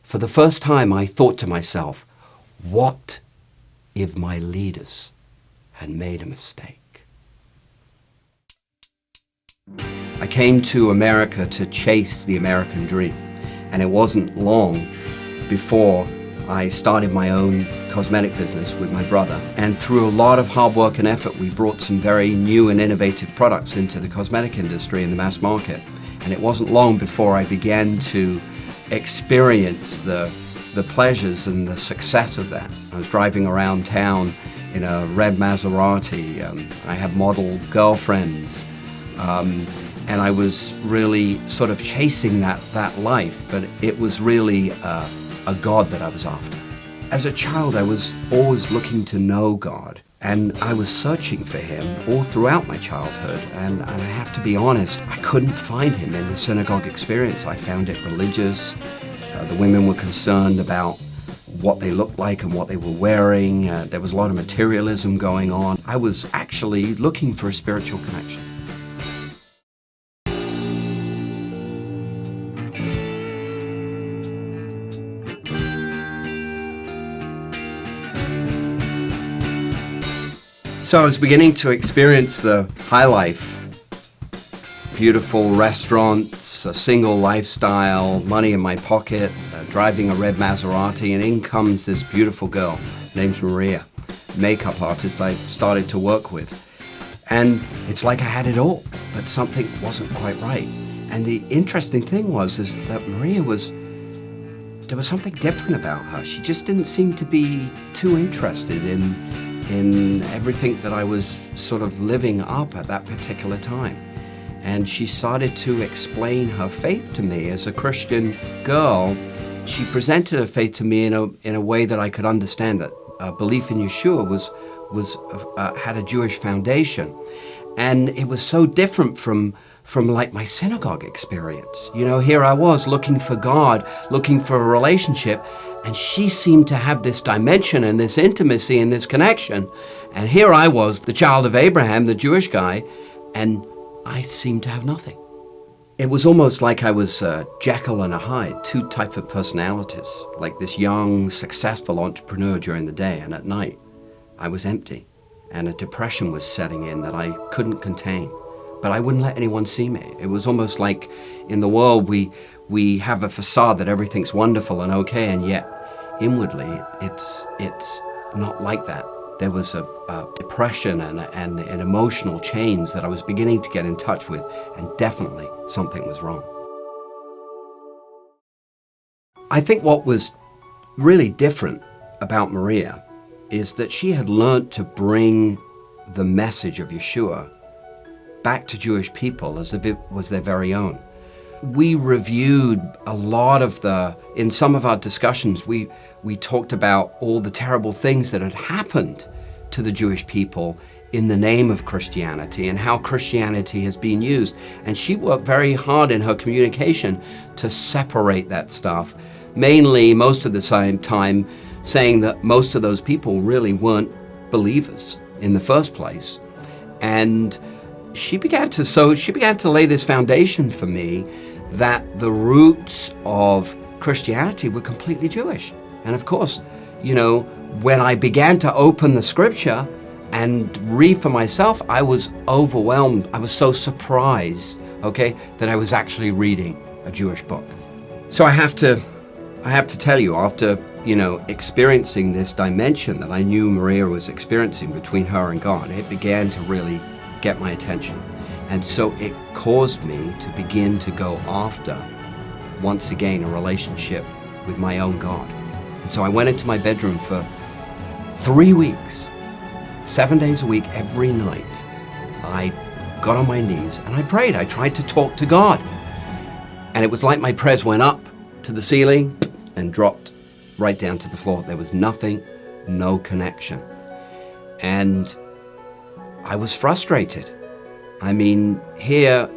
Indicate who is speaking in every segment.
Speaker 1: For the first time, I thought to myself, what if my leaders had made a mistake? I came to America to chase the American dream, and it wasn't long before I started my own cosmetic business with my brother. And through a lot of hard work and effort, we brought some very new and innovative products into the cosmetic industry in the mass market. And it wasn't long before I began to experience the pleasures and the success of that. I was driving around town in a red Maserati. I had model girlfriends. And I was really sort of chasing that life, but it was really a God that I was after. As a child, I was always looking to know God, and I was searching for Him all throughout my childhood, and I have to be honest, I couldn't find Him in the synagogue experience. I found it religious. The women were concerned about what they looked like and what they were wearing. There was a lot of materialism going on. I was actually looking for a spiritual connection. So I was beginning to experience the high life, beautiful restaurants, a single lifestyle, money in my pocket, driving a red Maserati, and in comes this beautiful girl named Maria, makeup artist I started to work with. And it's like I had it all, but something wasn't quite right. And the interesting thing was that Maria there was something different about her. She just didn't seem to be too interested in everything that I was sort of living up at that particular time. And she started to explain her faith to me as a Christian girl. She presented her faith to me in a way that I could understand, that belief in Yeshua had a Jewish foundation. And it was so different from like my synagogue experience. You know, here I was looking for God, looking for a relationship, and she seemed to have this dimension and this intimacy and this connection. And here I was, the child of Abraham, the Jewish guy, and I seemed to have nothing. It was almost like I was Jekyll and a Hyde, two types of personalities, like this young, successful entrepreneur during the day, and at night I was empty, and a depression was setting in that I couldn't contain. But I wouldn't let anyone see me. It was almost like in the world we have a facade that everything's wonderful and okay, and yet inwardly it's not like that. There was a depression and an emotional change that I was beginning to get in touch with, and definitely something was wrong. I think what was really different about Maria is that she had learned to bring the message of Yeshua back to Jewish people as if it was their very own. We reviewed a lot of in some of our discussions, we talked about all the terrible things that had happened to the Jewish people in the name of Christianity and how Christianity has been used. And she worked very hard in her communication to separate that stuff, mainly most of the same time saying that most of those people really weren't believers in the first place. And she began to lay this foundation for me that the roots of Christianity were completely Jewish. And of course, you know, when I began to open the scripture and read for myself, I was overwhelmed. I was so surprised, that I was actually reading a Jewish book. So I have to tell you, after, experiencing this dimension that I knew Maria was experiencing between her and God, it began to really get my attention. And so it caused me to begin to go after, once again, a relationship with my own God. And so I went into my bedroom for 3 weeks, 7 days a week, every night. I got on my knees and I prayed. I tried to talk to God. And it was like my prayers went up to the ceiling and dropped right down to the floor. There was nothing, no connection. And I was frustrated. I mean, here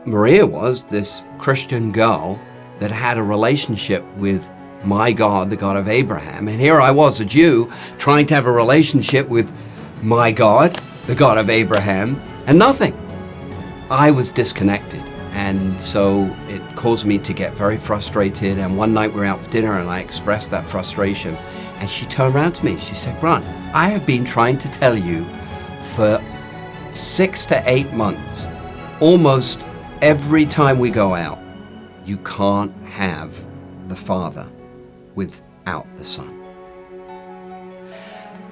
Speaker 1: Maria was, this Christian girl that had a relationship with my God, the God of Abraham. And here I was, a Jew, trying to have a relationship with my God, the God of Abraham, and nothing. I was disconnected. And so it caused me to get very frustrated. And one night we were out for dinner and I expressed that frustration. And she turned around to me. She said, "Ron, I have been trying to tell you for 6 to 8 months, almost every time we go out, you can't have the Father without the Son."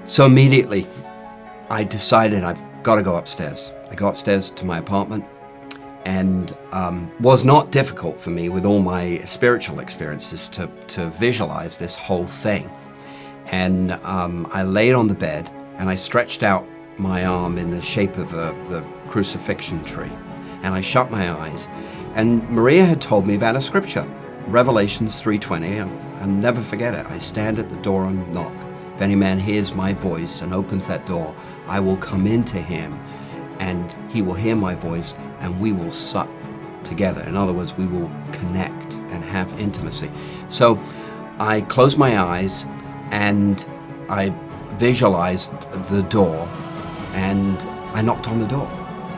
Speaker 1: So immediately I decided I've got to go upstairs. I go upstairs to my apartment, and was not difficult for me with all my spiritual experiences to visualize this whole thing. And I laid on the bed and I stretched out my arm in the shape of the crucifixion tree, and I shut my eyes. And Maria had told me about a scripture, Revelations 3:20. I'll never forget it. "I stand at the door and knock. If any man hears my voice and opens that door, I will come into him, and he will hear my voice, and we will sup together." In other words, we will connect and have intimacy. So I closed my eyes and I visualized the door, and I knocked on the door.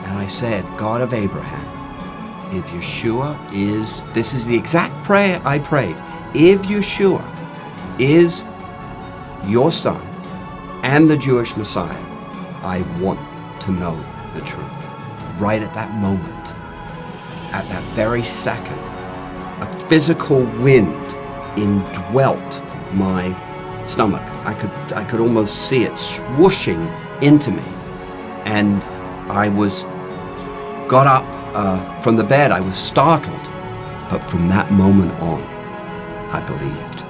Speaker 1: And I said, "God of Abraham, if Yeshua is," this is the exact prayer I prayed, "if Yeshua is your son and the Jewish Messiah, I want to know the truth." Right at that moment, at that very second, a physical wind indwelt my stomach. I could almost see it swooshing into me. And I got up from the bed. I was startled. But from that moment on, I believed.